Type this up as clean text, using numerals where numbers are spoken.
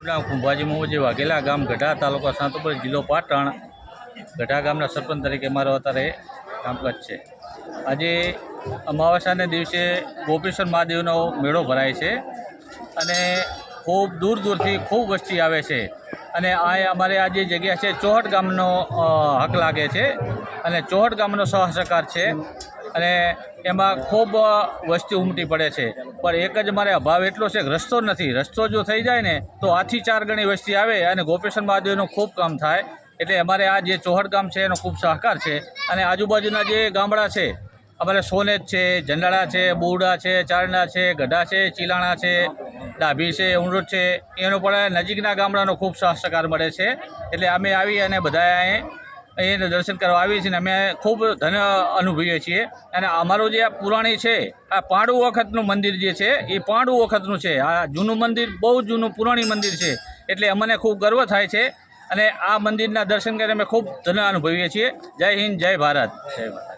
નામ કુંભાજી મોહજી વાઘેલા, ગામ ગઢા, તાલુકા સાંતોપર, જિલ્લો પાટણ. ગઢા ગામના સરપંચ તરીકે મારો અત્યારે કામકાજ છે. આજે અમાવસ્યાને દિવસે ગોપેશ્વર મહાદેવનો મેળો ભરાય છે અને ખૂબ દૂર દૂરથી ખૂબ વસ્તી આવે છે. અને આ અમારે આ જે જગ્યા છે ચોહટ ગામનો હક લાગે છે અને ચોહટ ગામનો સહસહકાર છે અને એમાં ખૂબ વસ્તી ઉમટી પડે છે. પણ એક જ મારે અભાવ એટલો છે કે રસ્તો નથી. રસ્તો જો થઈ જાય ને તો આથી 4 ગણી વસ્તી આવે અને ગોપેશ્વર મહાદેવનું ખૂબ કામ થાય. એટલે અમારે આ જે ચોહટ ગામ છે એનો ખૂબ સહકાર છે. અને આજુબાજુના જે ગામડા છે અમારે સોનેજ છે, જંડાળા છે, બોરડા છે, ચારણા છે, ગઢા છે, ચીલાણા છે, ડાભી છે, ઉમરોડ છે, એનો પણ નજીકના ગામડાનો ખૂબ સહકાર મળે છે. એટલે અમે આવી અને બધા એને દર્શન કરવા આવીએ છીએ અને અમે ખૂબ ધન્ય અનુભવીએ છીએ. અને અમારું જે આ પુરાણી છે, આ પાંડુ વખતનું મંદિર જે છે એ પાંડુ વખતનું છે. આ જૂનું મંદિર બહુ જૂનું પુરાણી મંદિર છે. એટલે અમને ખૂબ ગર્વ થાય છે અને આ મંદિરના દર્શન કરીને અમે ખૂબ ધન્ય અનુભવીએ છીએ. જય હિન્દ, જય ભારત, જય ભારત.